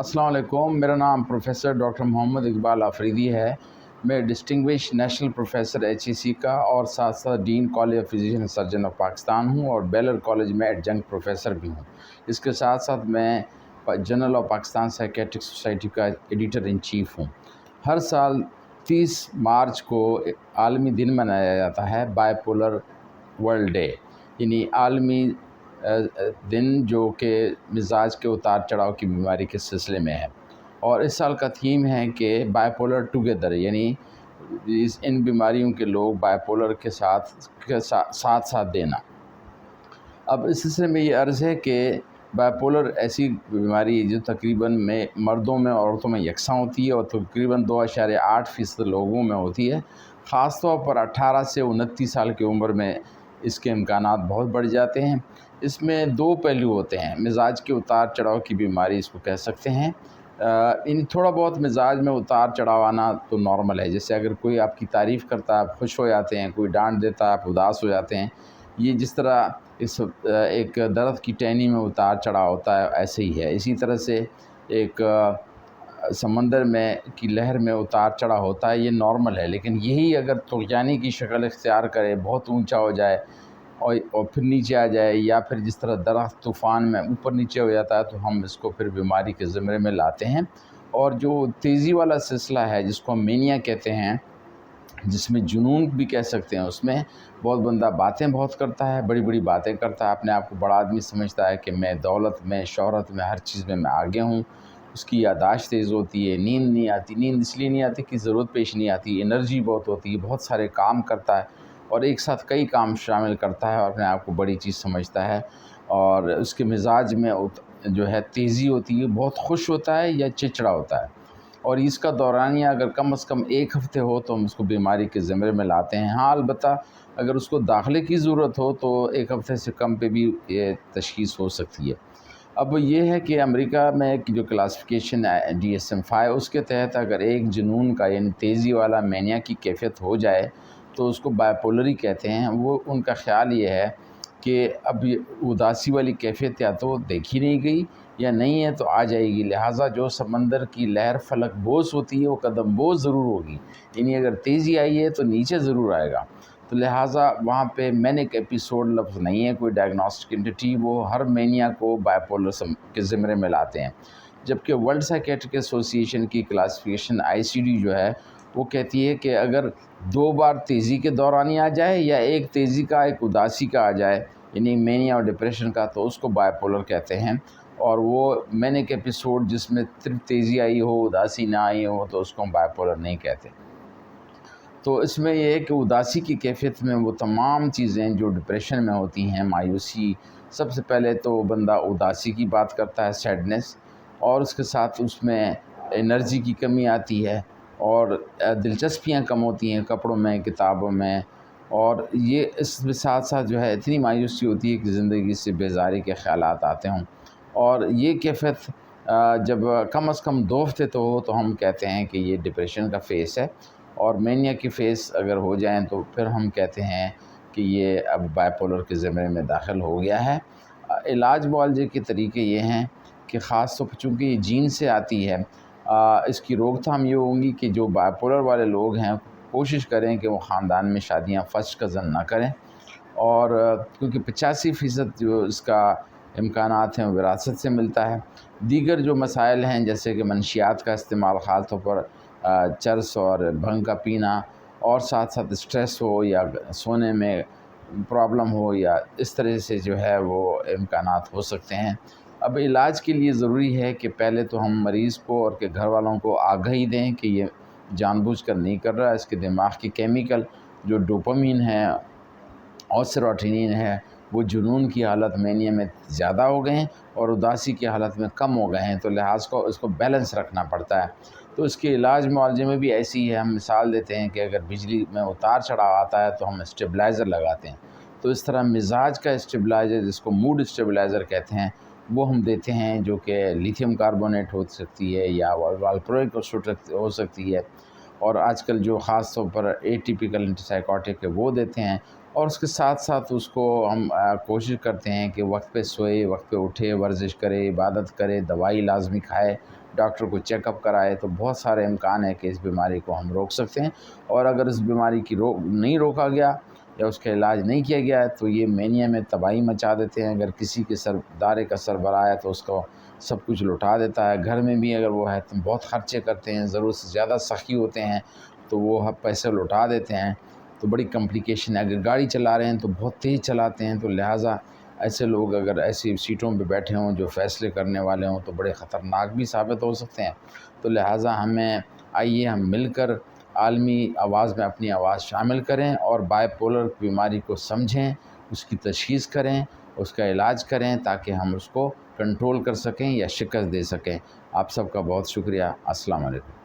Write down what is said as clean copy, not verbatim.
अस्सलाम वालेकुम। मेरा नाम प्रोफेसर डॉक्टर मोहम्मद इकबाल आफरीदी है। मैं डिस्टिंग्विश नेशनल प्रोफेसर HEC का और साथ साथ dean college of physician surgeon of Pakistan हूँ और बेलर कॉलेज में एडजंक्ट प्रोफेसर भी हूँ। इसके साथ साथ मैं journal of Pakistan psychiatric society का एडिटर इन चीफ हूँ। हर साल 30 मार्च को आलमी दिन मनाया जाता है बाइपोलर वर्ल्ड डे, यानी आलमी दिन जो कि मिजाज के उतार चढ़ाव की बीमारी के सिलसिले में है। और इस साल का थीम है कि बाइपोलर टुगेदर, यानी इन बीमारियों के लोग बाइपोलर के साथ देना। अब इस सिलसिले में ये अर्ज़ है कि बाइपोलर ऐसी बीमारी जो तकरीबन मर्दों में और औरतों में यकसा होती है और तकरीबन 2.8% लोगों में होती है। ख़ास तौर पर 18 से 29 साल की उम्र में इसके इम्कानात बहुत बढ़ जाते हैं। इसमें दो पहलू होते हैं। मिजाज के उतार चढ़ाव की बीमारी इसको कह सकते हैं। इन थोड़ा बहुत मिजाज में उतार चढ़ाव आना तो नॉर्मल है। जैसे अगर कोई आपकी तारीफ़ करता है आप खुश हो जाते हैं, कोई डांट देता है आप उदास हो जाते हैं। ये जिस तरह इस एक दर्द की टहनी में उतार चढ़ाव होता है ऐसे ही है। इसी तरह से एक समंदर में की लहर में उतार चढ़ाव होता है, ये नॉर्मल है। लेकिन यही अगर तुग़यानी की शक्ल इख्तियार करे, बहुत ऊंचा हो जाए और फिर नीचे आ जाए, या फिर जिस तरह दरख्त तूफ़ान में ऊपर नीचे हो जाता है, तो हम इसको फिर बीमारी के ज़िम्मे में लाते हैं। और जो तेज़ी वाला सिलसिला है जिसको हम मेनिया कहते हैं, जिसमें जुनून भी कह सकते हैं, उसमें बहुत बंदा बातें बहुत करता है, बड़ी बड़ी बातें करता है, अपने आप को बड़ा आदमी समझता है कि मैं दौलत में, शोहरत में, हर चीज़ में मैं आगे हूँ। उसकी यादाश्त तेज़ होती है, नींद नहीं आती। नींद इसलिए नहीं आती कि ज़रूरत पेश नहीं आती, एनर्जी बहुत होती है, बहुत सारे काम करता है और एक साथ कई काम शामिल करता है और अपने आप को बड़ी चीज़ समझता है। और उसके मिजाज में जो है तेज़ी होती है, बहुत खुश होता है या चिड़चिड़ा होता है। और इसका दौरानिया अगर कम से कम 1 हफ़्ते हो तो हम उसको बीमारी के ज़िम्मे में लाते हैं। हाँ, अलबत्ता अगर उसको दाखिले की ज़रूरत हो तो 1 हफ़्ते से कम पे भी ये तशख़ीस हो सकती है। अब ये है कि अमेरिका में जो क्लासिफिकेशन है DSM-5, उसके तहत अगर एक जुनून का यानी तेज़ी वाला मेनिया की कैफियत हो जाए तो उसको बाइपोलर कहते हैं। वो उनका ख़्याल ये है कि अब ये उदासी वाली कैफियत या तो देखी नहीं गई या नहीं है तो आ जाएगी। लिहाजा जो समंदर की लहर फलक बोझ होती है वो कदम बोझ ज़रूर होगी, यानी अगर तेज़ी आई है तो नीचे ज़रूर आएगा। तो लिहाजा वहाँ पे मैनिक एपिसोड लफ्ज़ नहीं है, कोई डायग्नोस्टिक एंटिटी। वो हर मेनिया को बाइपोलर के ज़िम्मे में लाते हैं। जबकि वर्ल्ड साइकेट्रिक एसोसिएशन की क्लासिफिकेशन ICD जो है वो कहती है कि अगर 2 बार तेज़ी के दौरान आ जाए या एक तेज़ी का एक उदासी का आ जाए, यानी मेनिया और डिप्रेशन का, तो उसको बाइपोलर कहते हैं। और वो मैनिक एपिसोड जिसमें सिर्फ तेज़ी आई हो, उदासी ना आई हो, तो उसको हम बाइपोलर नहीं कहते। तो इसमें यह है कि उदासी की कैफियत में वो तमाम चीज़ें जो डिप्रेशन में होती हैं, मायूसी, सबसे पहले तो बंदा उदासी की बात करता है, सैडनेस, और उसके साथ उसमें एनर्जी की कमी आती है और दिलचस्पियाँ कम होती हैं कपड़ों में, किताबों में। और ये इसके साथ साथ जो है इतनी मायूसी होती है कि ज़िंदगी से बेजारी के ख़्यालात आते हों। और ये कैफियत जब कम से कम 2 हफ़्ते तो हो तो हम कहते हैं कि ये डिप्रेशन का फ़ेज़ है। और मेनिया की फ़ेज़ अगर हो जाएँ तो फिर हम कहते हैं कि ये अब बाइपोलर के ज़िम्मे में दाखिल हो गया है। इलाज मुआलजे के तरीके ये हैं कि ख़ास तौर पर चूँकि ये जीन से आती है, इसकी रोकथाम ये होंगी कि जो बाइपोलर वाले लोग हैं कोशिश करें कि वो ख़ानदान में शादियाँ फर्स्ट कज़न ना करें। और क्योंकि 85% जो इसका इम्कानात हैं विरासत से मिलता है। दीगर जो मसाइल हैं जैसे कि मनशियात का इस्तेमाल, ख़ास तौर पर चरस और भंग का पीना, और साथ साथ स्ट्रेस हो या सोने में प्रॉब्लम हो, या इस तरह से जो है वो इम्कानात हो सकते हैं। अब इलाज के लिए ज़रूरी है कि पहले तो हम मरीज़ को और के घर वालों को आगाही दें कि ये जानबूझकर नहीं कर रहा है। इसके दिमाग की केमिकल जो डोपामीन है और सेरोटोनिन है वो जुनून की हालत मेनिया में ज़्यादा हो गए हैं और उदासी की हालत में कम हो गए हैं, तो लिहाज को इसको बैलेंस रखना पड़ता है। तो इसके इलाज मुआलजे में भी ऐसी ही है। हम मिसाल देते हैं कि अगर बिजली में उतार चढ़ाव आता है तो हम स्टेबलाइज़र लगाते हैं। तो इस तरह मिजाज का स्टेबलाइज़र, जिसको मूड स्टेबलाइज़र कहते हैं, वो हम देते हैं, जो कि लिथियम कार्बोनेट हो सकती है या वालप्रोइक हो सकती है। और आजकल जो ख़ास तौर पर एटिपिकल एंटीसाइकोटिक है वो देते हैं। और उसके साथ साथ उसको हम कोशिश करते हैं कि वक्त पे सोए, वक्त पे उठे, वर्जिश करे, इबादत करे, दवाई लाजमी खाए ڈاکٹر کو چیک اپ کرائے تو بہت سارے امکان ہے کہ اس بیماری کو ہم روک سکتے ہیں. اور اگر اس بیماری کی نہیں روکا گیا یا اس کا علاج نہیں کیا گیا ہے تو یہ مینیا میں تباہی مچا دیتے ہیں. اگر کسی کے دارے کا سربراہ ہے تو اس کو سب کچھ لوٹا دیتا ہے. گھر میں بھی اگر وہ ہے تو بہت خرچے کرتے ہیں، ضرورت سے زیادہ سخی ہوتے ہیں تو وہ پیسے لوٹا دیتے ہیں، تو بڑی کمپلیکیشن ہے. اگر گاڑی چلا رہے ہیں تو بہت تیز چلاتے ہیں، تو لہٰذا ایسے لوگ اگر ایسی سیٹوں پہ بیٹھے ہوں جو فیصلے کرنے والے ہوں تو بڑے خطرناک بھی ثابت ہو سکتے ہیں. تو لہٰذا آئیے ہم مل کر عالمی آواز میں اپنی آواز شامل کریں اور بائی پولر بیماری کو سمجھیں، اس کی تشخیص کریں، اس کا علاج کریں تاکہ ہم اس کو کنٹرول کر سکیں یا شکست دے سکیں. آپ سب کا بہت شکریہ. السلام علیکم.